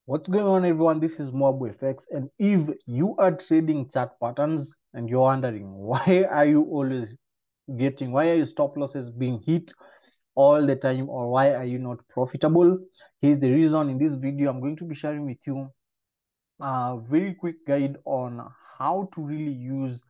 What's going on, everyone? This is Moabu FX, and if you are trading chart patterns and you're wondering why are you always why are your stop losses being hit all the time, or why are you not profitable, here's the reason. In this video, I'm going to be sharing with you a very quick guide on how to really use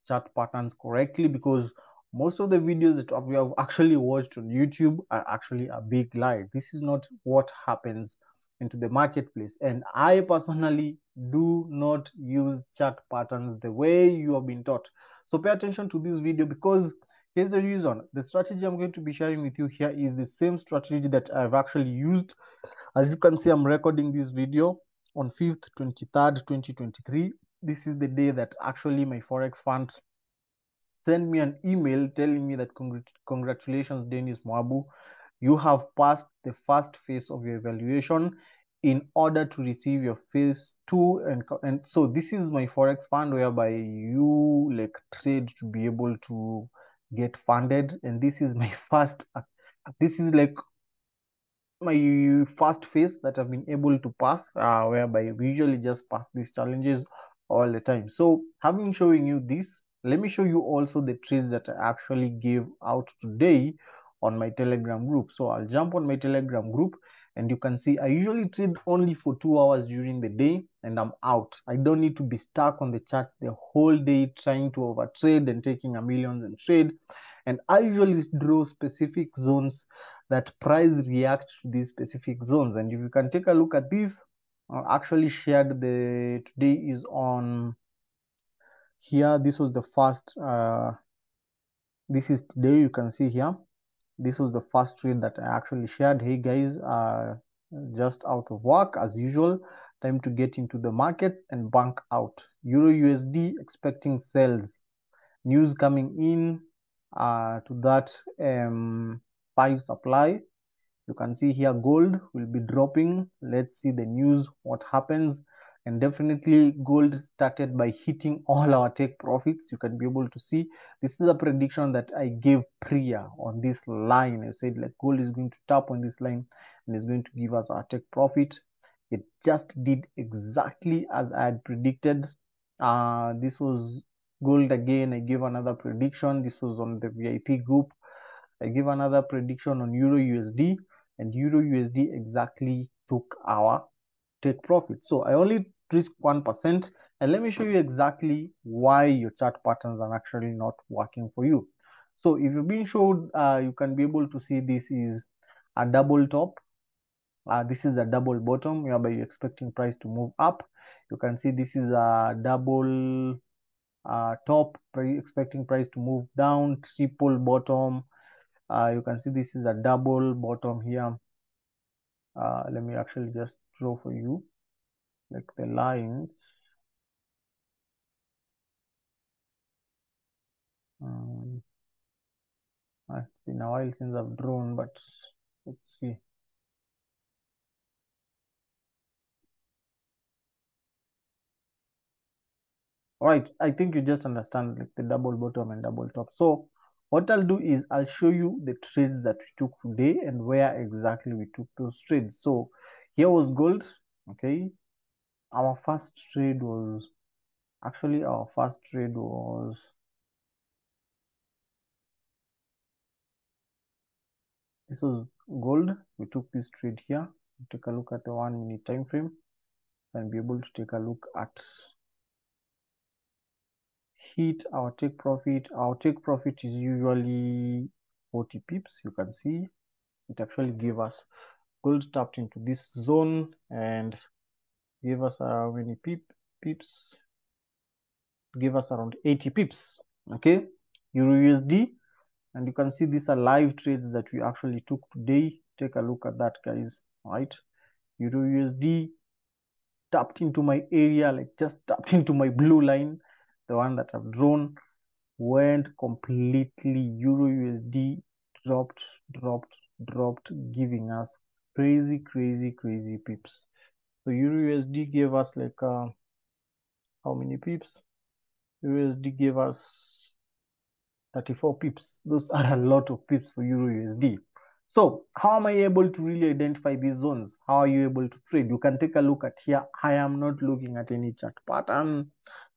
chart patterns correctly, because most of the videos that we have actually watched on YouTube are actually a big lie. This is not what happens into the marketplace, and I personally do not use chart patterns the way you have been taught. So pay attention to this video, because here's the reason. The strategy I'm going to be sharing with you here is the same strategy that I've actually used. As you can see, I'm recording this video on 5th 23rd 2023. This is the day that actually my forex fund sent me an email telling me that congratulations, Dennis Mwabu, you have passed the first phase of your evaluation in order to receive your phase 2. And so this is my forex fund whereby you like trade to be able to get funded, and this is my first this is like my first phase that I've been able to pass, whereby we usually just pass these challenges all the time. So having showing you this, let me show you also the trades that I actually gave out today on my Telegram group. So I'll jump on my Telegram group, and you can see I usually trade only for 2 hours during the day and I'm out. I don't need to be stuck on the chart the whole day trying to overtrade and taking a millions in trade. And I usually draw specific zones that price react to these specific zones. And if you can take a look at this, actually shared today is on here. This was the first, this is today, you can see here. This was the first trade that I actually shared. Hey guys, just out of work as usual, time to get into the markets and bank out. Euro USD expecting sales. News coming in to that 5 supply. You can see here gold will be dropping. Let's see the news, what happens. And definitely gold started by hitting all our take profits. You can be able to see this is a prediction that I gave prior on this line. I said like gold is going to tap on this line and is going to give us our take profit. It just did exactly as I had predicted. This was gold again. I gave another prediction. This was on the VIP group. I gave another prediction on Euro USD, and Euro USD exactly took our take profit. So I only risk 1%, and let me show you exactly why your chart patterns are actually not working for you. So if you've been showed, you can be able to see this is a double top. This is a double bottom, whereby you're expecting price to move up. You can see this is a double top, expecting price to move down, triple bottom. You can see this is a double bottom here. Let me actually just draw for you like the lines. It's been a while since I've drawn, but let's see. All right, I think you just understand like the double bottom and double top. So what I'll do is I'll show you the trades that we took today and where exactly we took those trades. So here was gold. Okay, our first trade was this was gold. We took this trade here. Take a look at the 1 minute time frame and be able to take a look at hit our take profit. Our take profit is usually 40 pips. You can see it actually gave us gold tapped into this zone and gave us how many pips? Give us around 80 pips. Okay, Euro USD, and you can see these are live trades that we actually took today. Take a look at that, guys. All right, Euro USD tapped into my area, like just tapped into my blue line, the one that I've drawn, went completely. Euro USD dropped, giving us crazy pips. So Euro USD gave us like how many pips? USD gave us 34 pips. Those are a lot of pips for Euro USD. So how am I able to really identify these zones? How are you able to trade? You can take a look at here. I am not looking at any chart pattern.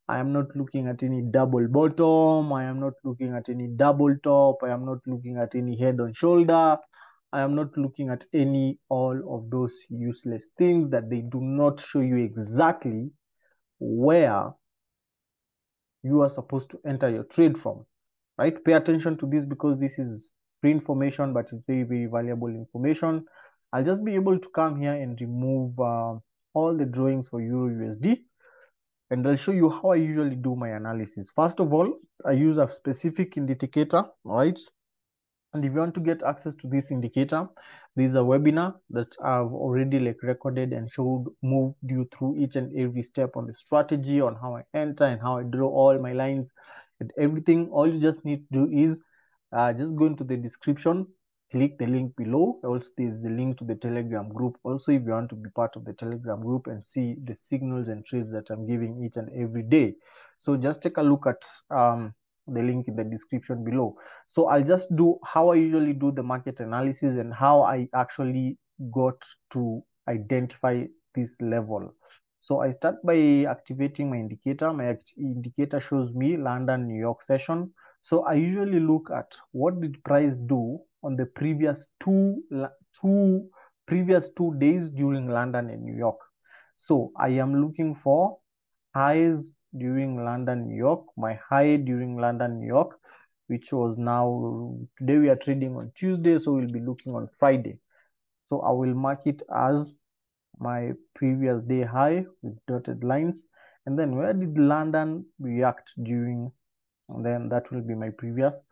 I am not looking at any double bottom. I am not looking at any double top. I am not looking at any head and shoulder. I am not looking at any all of those useless things that they do not show you exactly where you are supposed to enter your trade from, right? Pay attention to this because this is free information, but it's very, very valuable information. I'll just be able to come here and remove all the drawings for Euro USD, and I'll show you how I usually do my analysis. First of all, I use a specific indicator, all right? And if you want to get access to this indicator, there's a webinar that I've already recorded and showed, moved you through each and every step on the strategy, on how I enter and how I draw all my lines and everything. All you just need to do is just go into the description, click the link below. Also, there's the link to the Telegram group. Also, if you want to be part of the Telegram group and see the signals and trades that I'm giving each and every day. So just take a look at the link in the description below. So I'll just do how I usually do the market analysis and how I actually got to identify this level. So I start by activating my indicator. My indicator shows me London, New York session. So I usually look at what did price do on the previous two days during London and New York. So I am looking for highs during London, New York. My high during London, New York, which was now, today we are trading on Tuesday, so we'll be looking on Friday. So I will mark it as my previous day high with dotted lines. And then where did London react during, and then that will be my previous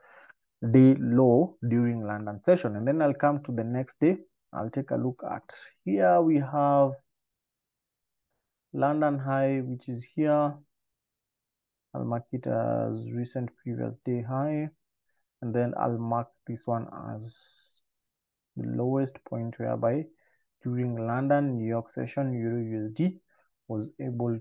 day low during London session. And then I'll come to the next day. I'll take a look at here. We have London high, which is here. I'll mark it as recent previous day high. And then I'll mark this one as the lowest point whereby during London, New York session, Euro USD was able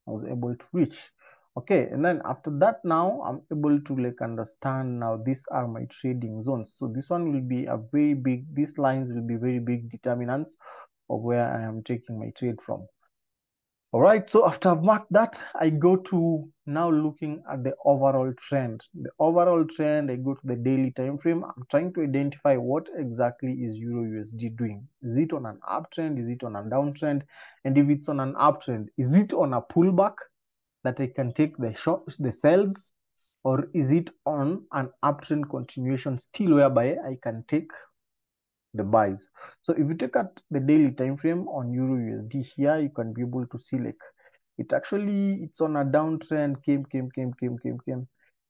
to reach. Okay, and then after that, now I'm able to like understand now these are my trading zones. So this one will be a very big, these lines will be very big determinants of where I am taking my trade from. All right, so after I've marked that, I go to now looking at the overall trend. The overall trend, I go to the daily time frame. I'm trying to identify what exactly is Euro USD doing. Is it on an uptrend? Is it on a downtrend? And if it's on an uptrend, is it on a pullback that I can take the short, the sells? Or is it on an uptrend continuation still whereby I can take the buys? So if you take at the daily time frame on Euro USD here, you can be able to see like it's on a downtrend, came.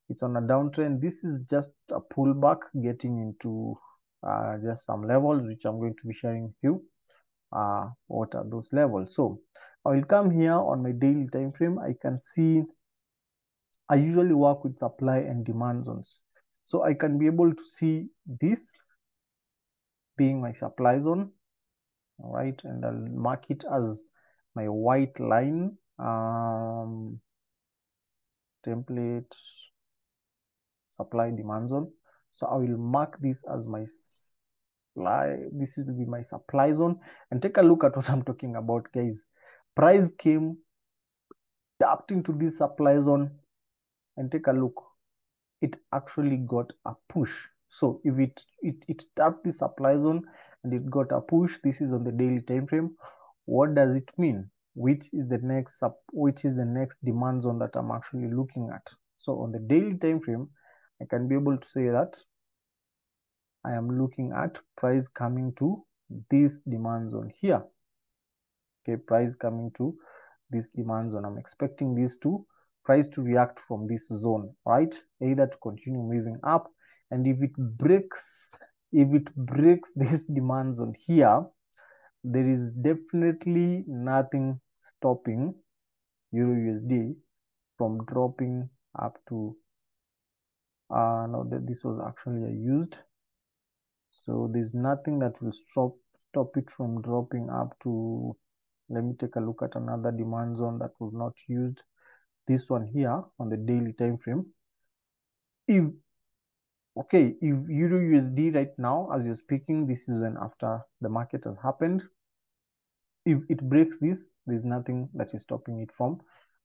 It's on a downtrend. This is just a pullback getting into just some levels, which I'm going to be sharing with you. What are those levels? So I will come here on my daily time frame. I can see I usually work with supply and demand zones. So I can be able to see this being my supply zone. All right, and I'll mark it as my white line. Template supply demand zone. So I will mark this as my supply. This will be my supply zone. And take a look at what I'm talking about, guys. Price came, tapped into this supply zone, and take a look. It actually got a push. So if it tapped the supply zone and it got a push, this is on the daily time frame. What does it mean? Which is the next demand zone that I'm actually looking at? So on the daily time frame, I can be able to say that I am looking at price coming to this demand zone here. Okay, price coming to this demand zone. I'm expecting this to price to react from this zone, right? Either to continue moving up, and if it breaks this demand zone here, there is definitely nothing stopping Euro USD from dropping up to no, this was actually used. So there's nothing that will stop it from dropping up to, let me take a look at another demand zone that was not used. This one here on the daily time frame. If Okay, if Euro USD right now, as you're speaking, this is when after the market has happened. If it breaks this, there's nothing that is stopping it from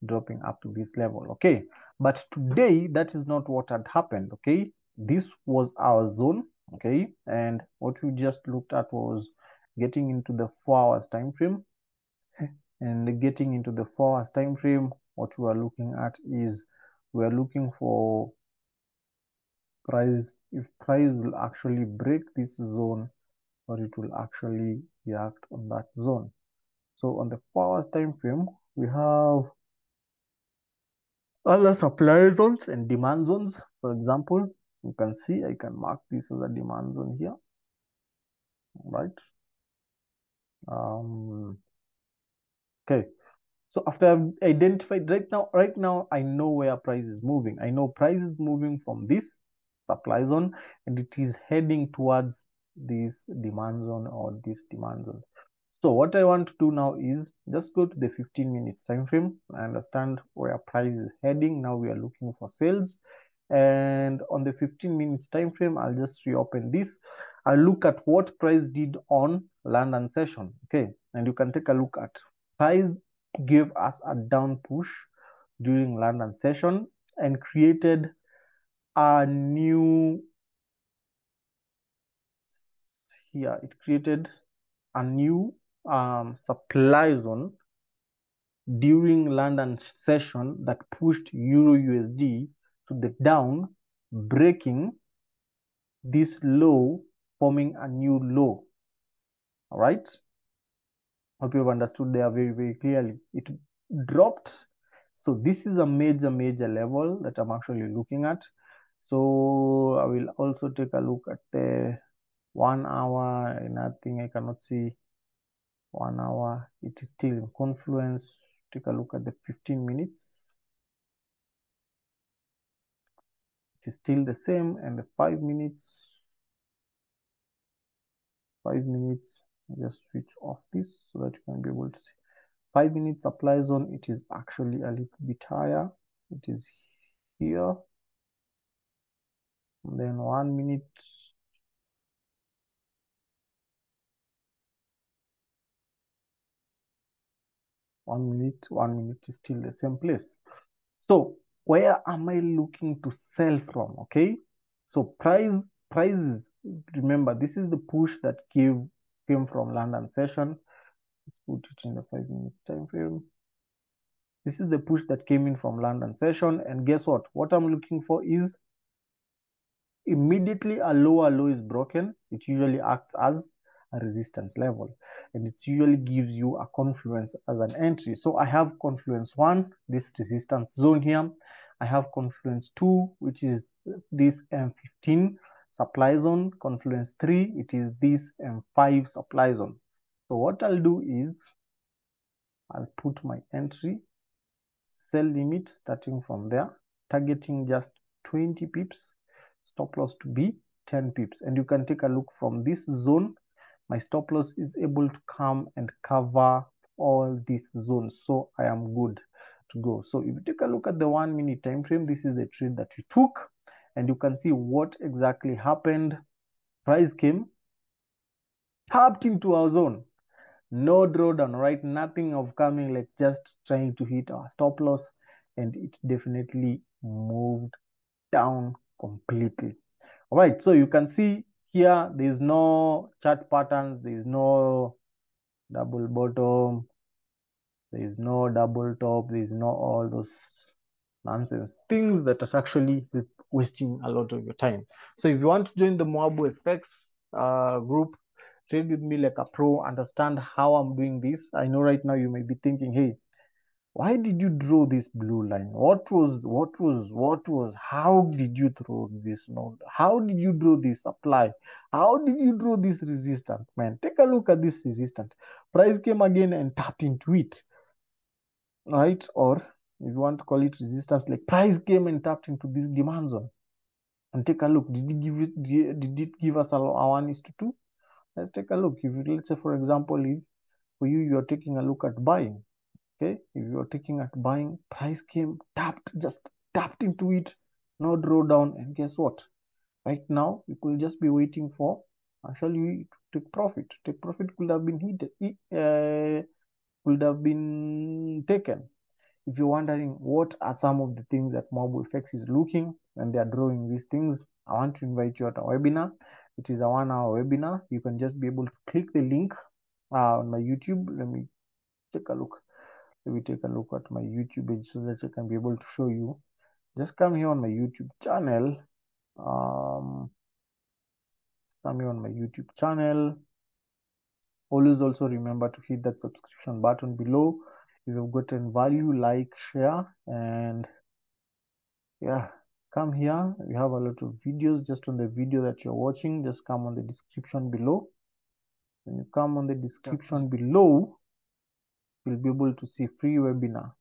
dropping up to this level. Okay, but today that is not what had happened. Okay, this was our zone. Okay, and what we just looked at was getting into the 4 hours time frame. And getting into the 4 hours time frame, what we are looking at is we are looking for price, if price will actually break this zone or it will actually react on that zone. So on the 4 hours time frame, we have other supply zones and demand zones. For example, you can see I can mark this as a demand zone here, right? Okay. So after I've identified right now, I know where price is moving. I know price is moving from this supply zone and it is heading towards this demand zone or this demand zone. So what I want to do now is just go to the 15 minutes time frame. I understand where price is heading. Now we are looking for sales. And on the 15 minutes time frame, I'll just reopen this. I'll look at what price did on London session. Okay. And you can take a look at price gave us a down push during London session and created a new here. It created a new supply zone during London session that pushed Euro USD to the down, breaking this low, forming a new low. All right. Hope you've understood there very, very clearly. It dropped. So this is a major level that I'm actually looking at. So I will also take a look at the 1 hour. Nothing, I cannot see 1 hour. It is still in confluence. Take a look at the 15 minutes. It is still the same. And the 5 minutes, 5 minutes, just switch off this so that you can be able to see. 5 minutes supply zone, it is actually a little bit higher. It is here. And then 1 minute, 1 minute is still the same place. So where am I looking to sell from? Okay, so prices, remember this is the push that came from London session. Let's put it in the 5 minutes time frame. This is the push that came in from London session, and guess what I'm looking for is immediately a lower low is broken, it usually acts as a resistance level and it usually gives you a confluence as an entry. So I have confluence 1, this resistance zone here. I have confluence 2, which is this M15 supply zone. Confluence 3, it is this M5 supply zone. So what I'll do is I'll put my entry sell limit starting from there, targeting just 20 pips, stop loss to be 10 pips. And you can take a look from this zone, my stop loss is able to come and cover all these zones. So I am good to go. So if you take a look at the 1 minute time frame, this is the trade that we took. And you can see what exactly happened. Price came, tapped into our zone. No drawdown, right? Nothing of coming, like just trying to hit our stop loss, and it definitely moved down completely. All right, so you can see here there's no chart patterns, there's no double bottom, there's no double top, there's no all those nonsense things that are actually wasting a lot of your time. So if you want to join the Moabu FX group, trade with me like a pro, understand how I'm doing this. I know right now you may be thinking, hey, why did you draw this blue line? How did you draw this node? How did you draw this supply? How did you draw this resistance? Man, take a look at this resistance. Price came again and tapped into it, right? Or if you want to call it resistance, like price came and tapped into this demand zone. And take a look, did it give us a 1:2? Let's take a look. If you, let's say for example, if for you, you're taking a look at buying, okay? If you're taking at buying, price came, tapped, just tapped into it, no drawdown, and guess what? Right now, you could just be waiting for actually to take profit. Take profit could have been could have been taken. If you're wondering what are some of the things that MobiFX is looking and they are drawing these things, I want to invite you at a webinar. It is a 1-hour webinar. You can just be able to click the link on my YouTube. Let me take a look. Let me take a look at my YouTube page so that I can be able to show you. Just come here on my YouTube channel. Come here on my YouTube channel. Always also remember to hit that subscription button below. If you've gotten value, like, share, and yeah, come here. We have a lot of videos just on the video that you're watching. Just come on the description below. When you come on the description below, you'll be able to see free webinar.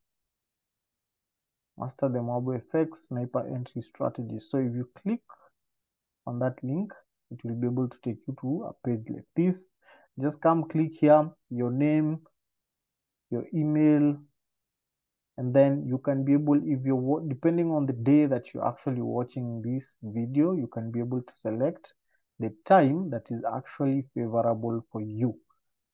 Master the MobiFX sniper entry strategy. So if you click on that link, it will be able to take you to a page like this. Just come click here, your name, your email, and then you can be able, if you're depending on the day that you're actually watching this video, you can be able to select the time that is actually favorable for you,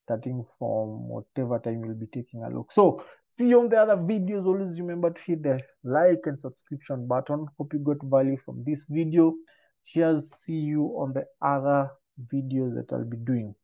starting from whatever time you'll be taking a look. So see you on the other videos. Always remember to hit the like and subscription button. Hope you got value from this video. Cheers. See you on the other videos that I'll be doing.